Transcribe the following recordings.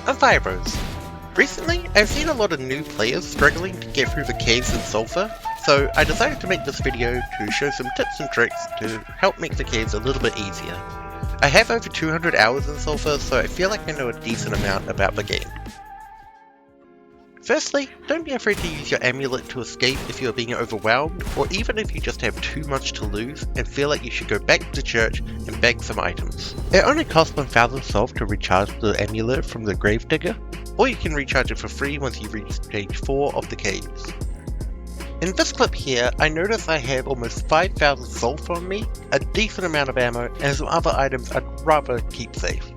I'm Firebros. Recently, I've seen a lot of new players struggling to get through the caves in Sulfur, so I decided to make this video to show some tips and tricks to help make the caves a little bit easier. I have over 200 hours in Sulfur, so I feel like I know a decent amount about the game. Firstly, don't be afraid to use your amulet to escape if you are being overwhelmed, or even if you just have too much to lose and feel like you should go back to church and bag some items. It only costs 1000 Sulf to recharge the amulet from the Gravedigger, or you can recharge it for free once you reach stage 4 of the caves. In this clip here, I notice I have almost 5000 Sulf on me, a decent amount of ammo, and some other items I'd rather keep safe.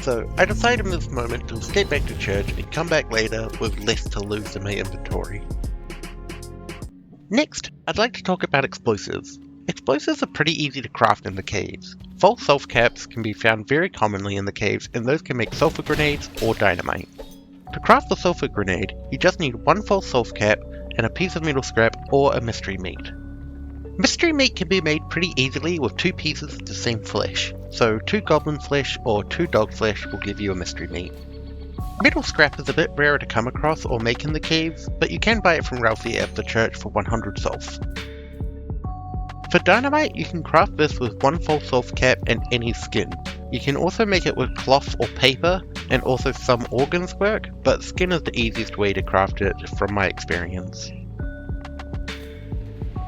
So I decided in this moment to step back to church and come back later with less to lose in my inventory. Next, I'd like to talk about explosives. Explosives are pretty easy to craft in the caves. False sulf caps can be found very commonly in the caves, and those can make sulfur grenades or dynamite. To craft the sulfur grenade, you just need one false sulf cap and a piece of metal scrap or a mystery meat. Mystery meat can be made pretty easily with 2 pieces of the same flesh, so 2 goblin flesh or 2 dog flesh will give you a mystery meat. Metal scrap is a bit rarer to come across or make in the caves, but you can buy it from Ralphie at the church for 100 sulf. For dynamite, you can craft this with 1 false sulf cap and any skin. You can also make it with cloth or paper, and also some organs work, but skin is the easiest way to craft it from my experience.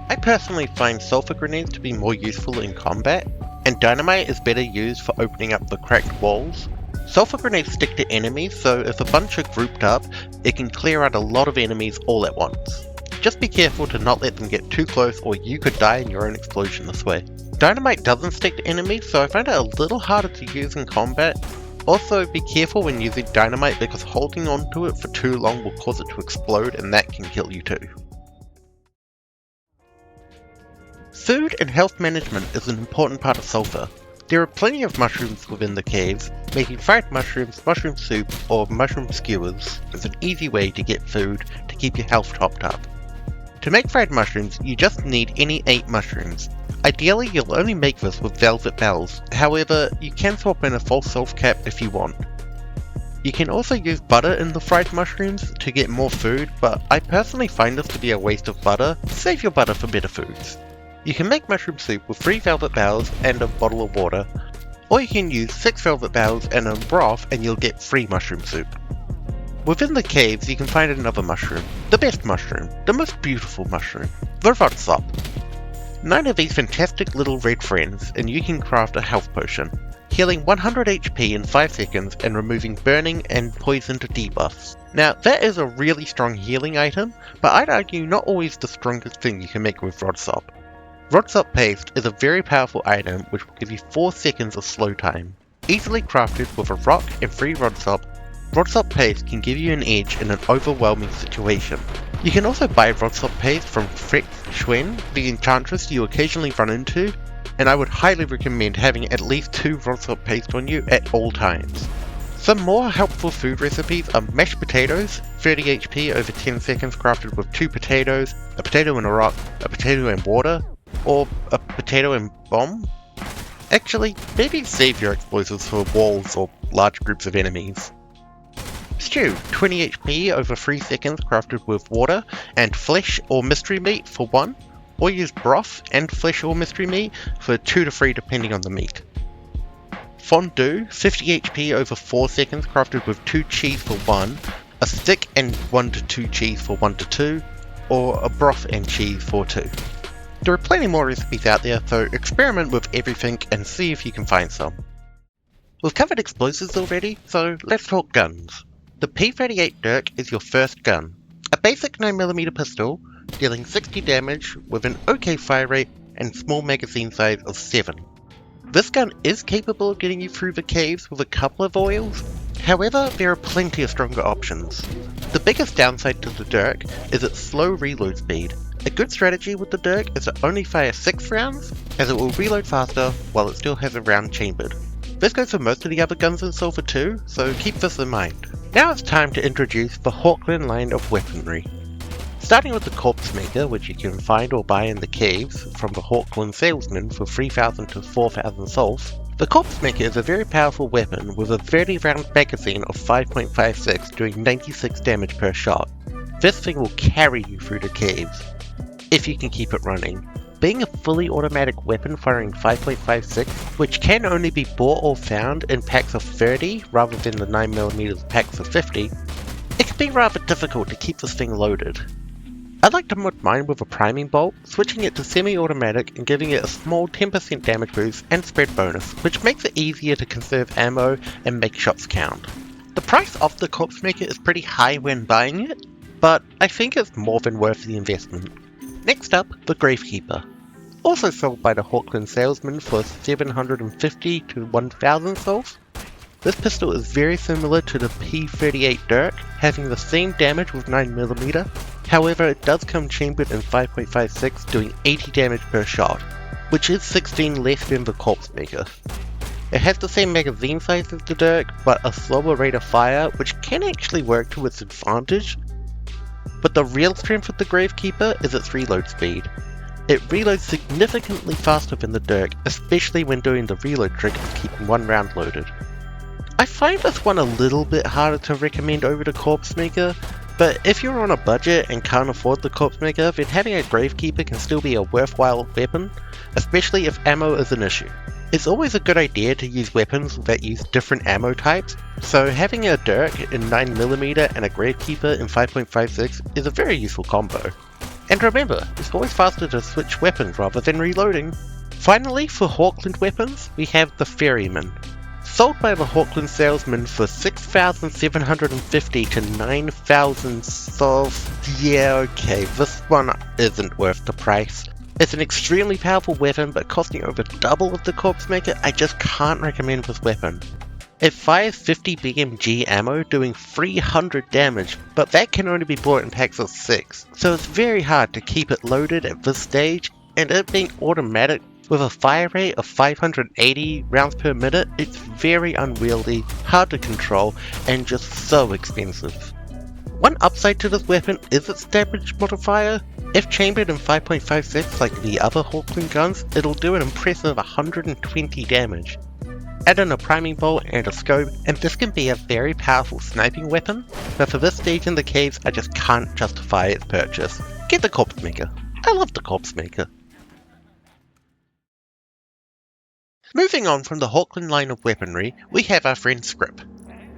I personally find sulfur grenades to be more useful in combat, and dynamite is better used for opening up the cracked walls. Sulfur grenades stick to enemies, so if a bunch are grouped up, it can clear out a lot of enemies all at once. Just be careful to not let them get too close, or you could die in your own explosion this way. Dynamite doesn't stick to enemies, so I find it a little harder to use in combat. Also, be careful when using dynamite because holding onto it for too long will cause it to explode, and that can kill you too. Food and health management is an important part of Sulfur. There are plenty of mushrooms within the caves. Making fried mushrooms, mushroom soup, or mushroom skewers is an easy way to get food to keep your health topped up. To make fried mushrooms, you just need any 8 mushrooms. Ideally, you'll only make this with velvet bells, however, you can swap in a false sulf cap if you want. You can also use butter in the fried mushrooms to get more food, but I personally find this to be a waste of butter. Save your butter for better foods. You can make mushroom soup with 3 velvet bells and a bottle of water, or you can use 6 velvet bells and a broth and you'll get free mushroom soup. Within the caves you can find another mushroom, the best mushroom, the most beautiful mushroom, the Rodsop. 9 of these fantastic little red friends and you can craft a health potion, healing 100 HP in 5 seconds and removing burning and poison to debuffs. Now that is a really strong healing item, but I'd argue not always the strongest thing you can make with Rodsop. Rodsop paste is a very powerful item which will give you 4 seconds of slow time. Easily crafted with a rock and free Rodsop, Rodsop paste can give you an edge in an overwhelming situation. You can also buy Rodsop paste from Frex Schwen, the enchantress you occasionally run into, and I would highly recommend having at least 2 Rodsop paste on you at all times. Some more helpful food recipes are mashed potatoes, 30 HP over 10 seconds crafted with 2 potatoes, a potato and a rock, a potato and water, or a potato and bomb? Actually, maybe save your explosives for walls or large groups of enemies. Stew, 20 HP over 3 seconds crafted with water and flesh or mystery meat for 1, or use broth and flesh or mystery meat for 2 to 3 depending on the meat. Fondue, 50 HP over 4 seconds crafted with 2 cheese for 1, a stick and 1 to 2 cheese for 1 to 2, or a broth and cheese for 2. There are plenty more recipes out there, so experiment with everything and see if you can find some. We've covered explosives already, so let's talk guns. The P38 Dirk is your first gun. A basic 9mm pistol, dealing 60 damage with an OK fire rate and small magazine size of 7. This gun is capable of getting you through the caves with a couple of oils, however there are plenty of stronger options. The biggest downside to the Dirk is its slow reload speed. A good strategy with the Dirk is to only fire 6 rounds, as it will reload faster while it still has a round chambered. This goes for most of the other guns in Sulfur too, so keep this in mind. Now it's time to introduce the Hawkland line of weaponry. Starting with the Corpse Maker, which you can find or buy in the caves from the Hawkland salesman for 3000 to 4000 Sulf, The Corpse Maker is a very powerful weapon with a 30 round magazine of 5.56 doing 96 damage per shot. This thing will carry you through the caves, if you can keep it running. Being a fully automatic weapon firing 5.56, which can only be bought or found in packs of 30 rather than the 9mm packs of 50, it can be rather difficult to keep this thing loaded. I like to mod mine with a priming bolt, switching it to semi-automatic and giving it a small 10% damage boost and spread bonus, which makes it easier to conserve ammo and make shots count. The price of the Corpse Maker is pretty high when buying it, but I think it's more than worth the investment. Next up, the Gravekeeper. Also sold by the Hawkland salesman for 750 to 1000 souls. This pistol is very similar to the P38 Dirk, having the same damage with 9mm, however it does come chambered in 5.56 doing 80 damage per shot, which is 16 less than the Corpse Maker. It has the same magazine size as the Dirk, but a slower rate of fire, which can actually work to its advantage. But the real strength of the Gravekeeper is its reload speed. It reloads significantly faster than the Dirk, especially when doing the reload trick of keeping one round loaded. I find this one a little bit harder to recommend over the Corpse Maker, but if you're on a budget and can't afford the Corpse Maker, then having a Gravekeeper can still be a worthwhile weapon, especially if ammo is an issue. It's always a good idea to use weapons that use different ammo types, so having a Dirk in 9mm and a Gravekeeper in 5.56 is a very useful combo. And remember, it's always faster to switch weapons rather than reloading. Finally, for Hawkland weapons, we have the Ferryman. Sold by the Hawkland salesman for 6,750 to 9,000 souls. Yeah, okay, this one isn't worth the price. It's an extremely powerful weapon, but costing over double of the Corpse Maker, I just can't recommend this weapon. It fires 50 BMG ammo doing 300 damage, but that can only be bought in packs of 6, so it's very hard to keep it loaded at this stage, and it being automatic with a fire rate of 580 rounds per minute, it's very unwieldy, hard to control, and just so expensive. One upside to this weapon is its damage modifier. If chambered in 5.56 like the other Hawkland guns, it'll do an impressive 120 damage. Add in a priming bolt and a scope, and this can be a very powerful sniping weapon, but for this stage in the caves I just can't justify its purchase. Get the Corpse Maker. I love the Corpse Maker. Moving on from the Hawkland line of weaponry, we have our friend Scrip.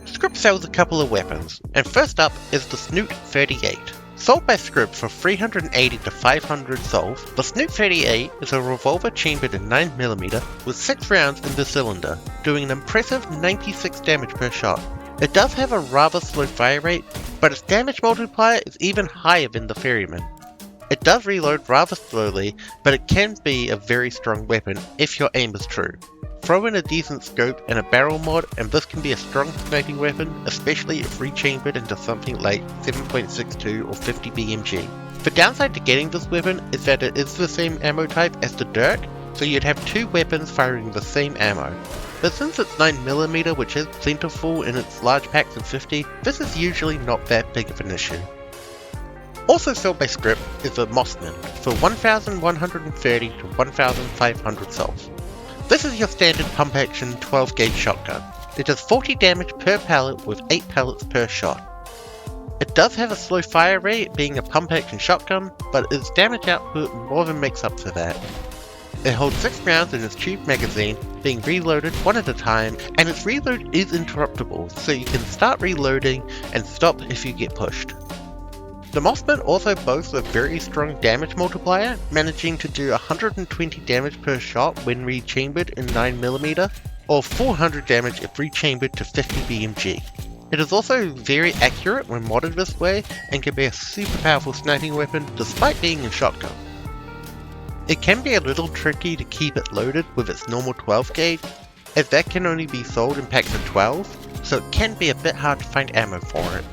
Scrip sells a couple of weapons, and first up is the Snoot 38. Sold by Scrip for 380 to 500 souls, the Snoot 38 is a revolver chambered in 9mm with 6 rounds in the cylinder, doing an impressive 96 damage per shot. It does have a rather slow fire rate, but its damage multiplier is even higher than the Ferryman. It does reload rather slowly, but it can be a very strong weapon if your aim is true. Throw in a decent scope and a barrel mod and this can be a strong sniping weapon, especially if rechambered into something like 7.62 or 50 BMG. The downside to getting this weapon is that it is the same ammo type as the Dirk, so you'd have two weapons firing the same ammo. But since it's 9mm, which is plentiful in its large packs of 50, this is usually not that big of an issue. Also sold by Scrip is the Mossman for 1,130 to 1,500 souls. This is your standard pump action 12 gauge shotgun. It does 40 damage per pellet with 8 pellets per shot. It does have a slow fire rate being a pump action shotgun, but its damage output more than makes up for that. It holds 6 rounds in its tube magazine, being reloaded one at a time, and its reload is interruptible, so you can start reloading and stop if you get pushed. The Mossman also boasts a very strong damage multiplier, managing to do 120 damage per shot when rechambered in 9mm, or 400 damage if rechambered to 50 BMG. It is also very accurate when modded this way, and can be a super powerful sniping weapon despite being a shotgun. It can be a little tricky to keep it loaded with its normal 12 gauge, as that can only be sold in packs of 12, so it can be a bit hard to find ammo for it.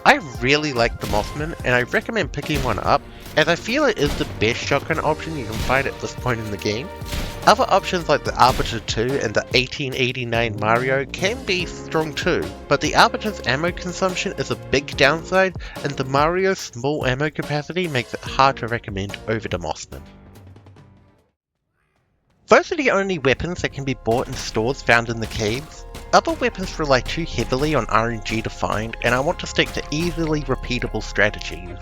I really like the Mossman, and I recommend picking one up, as I feel it is the best shotgun option you can find at this point in the game. Other options like the Arbiter 2 and the 1889 Mario can be strong too, but the Arbiter's ammo consumption is a big downside, and the Mario's small ammo capacity makes it hard to recommend over the Mossman. Those are the only weapons that can be bought in stores found in the caves. Other weapons rely too heavily on RNG to find, and I want to stick to easily repeatable strategies.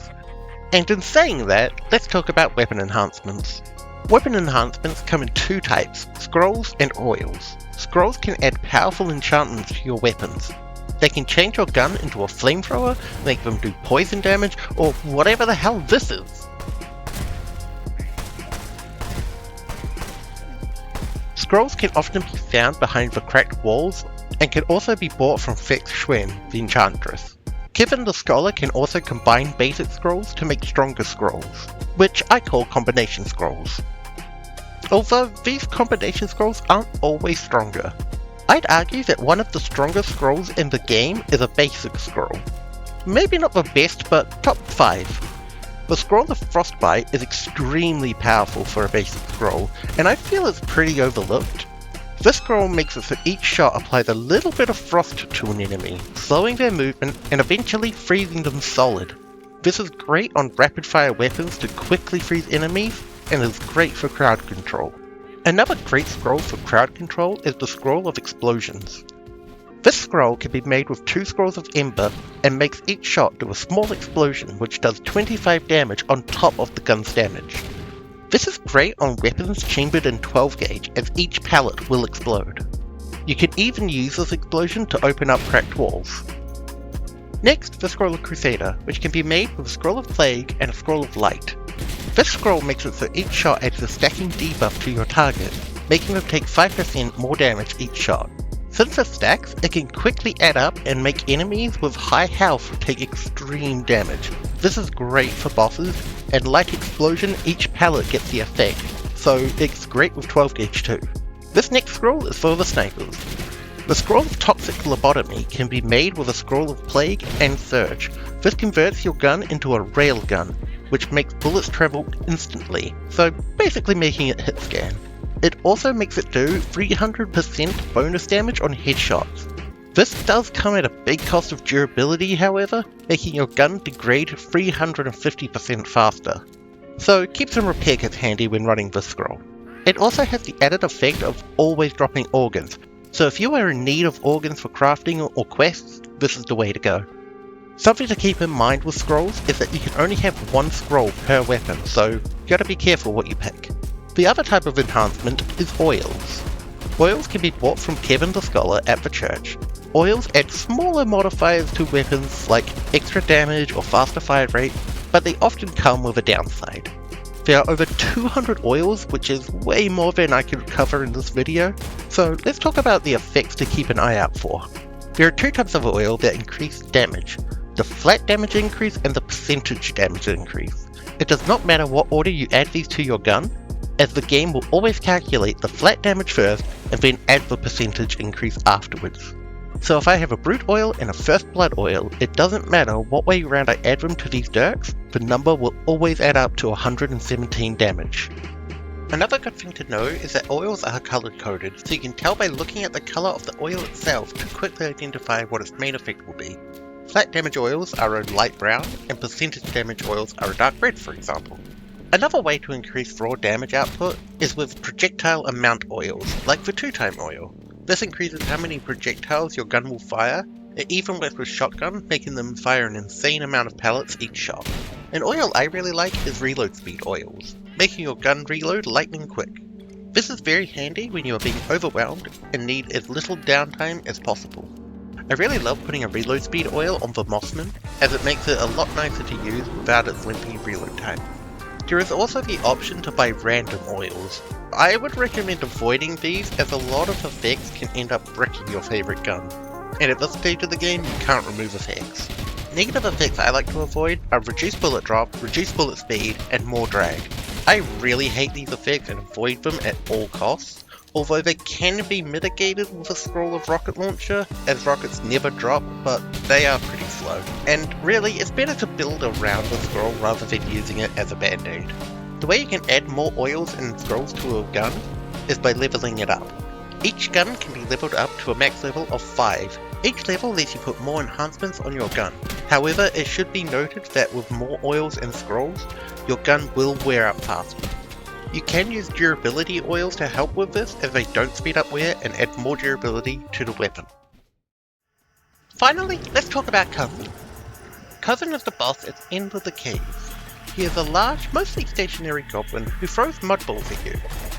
And in saying that, let's talk about weapon enhancements. Weapon enhancements come in two types, scrolls and oils. Scrolls can add powerful enchantments to your weapons. They can change your gun into a flamethrower, make them do poison damage, or whatever the hell this is. Scrolls can often be found behind the cracked walls, and can also be bought from Fex Schwen, the Enchantress. Kevin the Scholar can also combine basic scrolls to make stronger scrolls, which I call combination scrolls. Although these combination scrolls aren't always stronger. I'd argue that one of the strongest scrolls in the game is a basic scroll. Maybe not the best, but top 5. The Scroll of Frostbite is extremely powerful for a basic scroll, and I feel it's pretty overlooked. This scroll makes it so each shot applies a little bit of frost to an enemy, slowing their movement and eventually freezing them solid. This is great on rapid fire weapons to quickly freeze enemies, and is great for crowd control. Another great scroll for crowd control is the Scroll of Explosions. This scroll can be made with 2 scrolls of Ember and makes each shot do a small explosion which does 25 damage on top of the gun's damage. This is great on weapons chambered in 12 gauge as each pellet will explode. You can even use this explosion to open up cracked walls. Next, the Scroll of Crusader, which can be made with a Scroll of Plague and a Scroll of Light. This scroll makes it so each shot adds a stacking debuff to your target, making them take 5% more damage each shot. Since it stacks, it can quickly add up and make enemies with high health take extreme damage. This is great for bosses, and like Explosion, each pallet gets the effect, so it's great with 12 gauge too. This next scroll is for the snipers. The Scroll of Toxic Lobotomy can be made with a Scroll of Plague and Surge. This converts your gun into a railgun, which makes bullets travel instantly, so basically making it hit scan. It also makes it do 300% bonus damage on headshots. This does come at a big cost of durability, however, making your gun degrade 350% faster. So keep some repair kits handy when running this scroll. It also has the added effect of always dropping organs, so if you are in need of organs for crafting or quests, this is the way to go. Something to keep in mind with scrolls is that you can only have 1 scroll per weapon, so you gotta be careful what you pick. The other type of enhancement is oils. Oils can be bought from Kevin the Scholar at the church. Oils add smaller modifiers to weapons like extra damage or faster fire rate, but they often come with a downside. There are over 200 oils, which is way more than I could cover in this video, so let's talk about the effects to keep an eye out for. There are 2 types of oil that increase damage, the flat damage increase and the percentage damage increase. It does not matter what order you add these to your gun, as the game will always calculate the flat damage first and then add the percentage increase afterwards. So if I have a Brute Oil and a First Blood Oil, it doesn't matter what way around I add them to these dirks, the number will always add up to 117 damage. Another good thing to know is that oils are color coded, so you can tell by looking at the color of the oil itself to quickly identify what its main effect will be. Flat damage oils are a light brown, and percentage damage oils are a dark red, for example. Another way to increase raw damage output is with projectile amount oils, like the 2-time oil. This increases how many projectiles your gun will fire. It even works with shotgun, making them fire an insane amount of pellets each shot. An oil I really like is reload speed oils, making your gun reload lightning quick. This is very handy when you are being overwhelmed and need as little downtime as possible. I really love putting a reload speed oil on the Mossman, as it makes it a lot nicer to use without its lengthy reload time. There is also the option to buy random oils. I would recommend avoiding these as a lot of effects can end up bricking your favourite gun, and at this stage of the game you can't remove effects. Negative effects I like to avoid are reduced bullet drop, reduced bullet speed, and more drag. I really hate these effects and avoid them at all costs, although they can be mitigated with a Scroll of Rocket Launcher, as rockets never drop, but they are pretty slow. And really, it's better to build around the scroll rather than using it as a band-aid. The way you can add more oils and scrolls to a gun is by leveling it up. Each gun can be leveled up to a max level of 5. Each level lets you put more enhancements on your gun. However, it should be noted that with more oils and scrolls, your gun will wear out faster. You can use durability oils to help with this, as they don't speed up wear and add more durability to the weapon. Finally, let's talk about Cousin. Cousin is the boss at the end of the cave. He is a large, mostly stationary goblin who throws mud balls at you.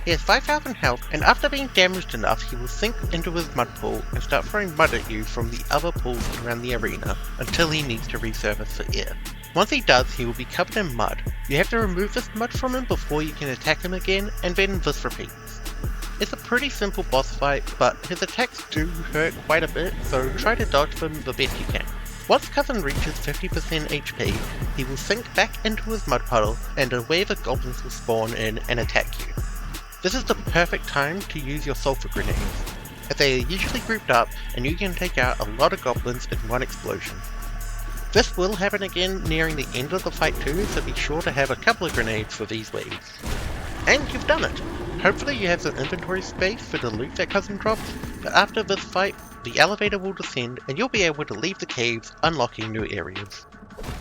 He has 5,000 health, and after being damaged enough, he will sink into his mud pool and start throwing mud at you from the other pools around the arena until he needs to resurface for air. Once he does, he will be covered in mud. You have to remove this mud from him before you can attack him again, and then this repeats. It's a pretty simple boss fight, but his attacks do hurt quite a bit, so try to dodge them the best you can. Once Cousin reaches 50% HP, he will sink back into his mud puddle, and a wave of goblins will spawn in and attack you. This is the perfect time to use your Sulfur grenades, as they are usually grouped up and you can take out a lot of goblins in one explosion. This will happen again nearing the end of the fight too, so be sure to have a couple of grenades for these waves. And you've done it! Hopefully you have some inventory space for the loot that Cousin drops, but after this fight, the elevator will descend and you'll be able to leave the caves, unlocking new areas.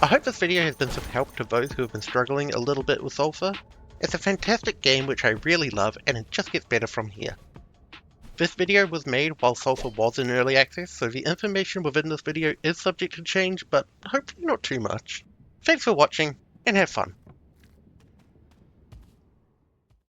I hope this video has been some help to those who have been struggling a little bit with Sulfur. It's a fantastic game which I really love, and it just gets better from here. This video was made while Sulfur was in early access, so the information within this video is subject to change, but hopefully not too much. Thanks for watching, and have fun.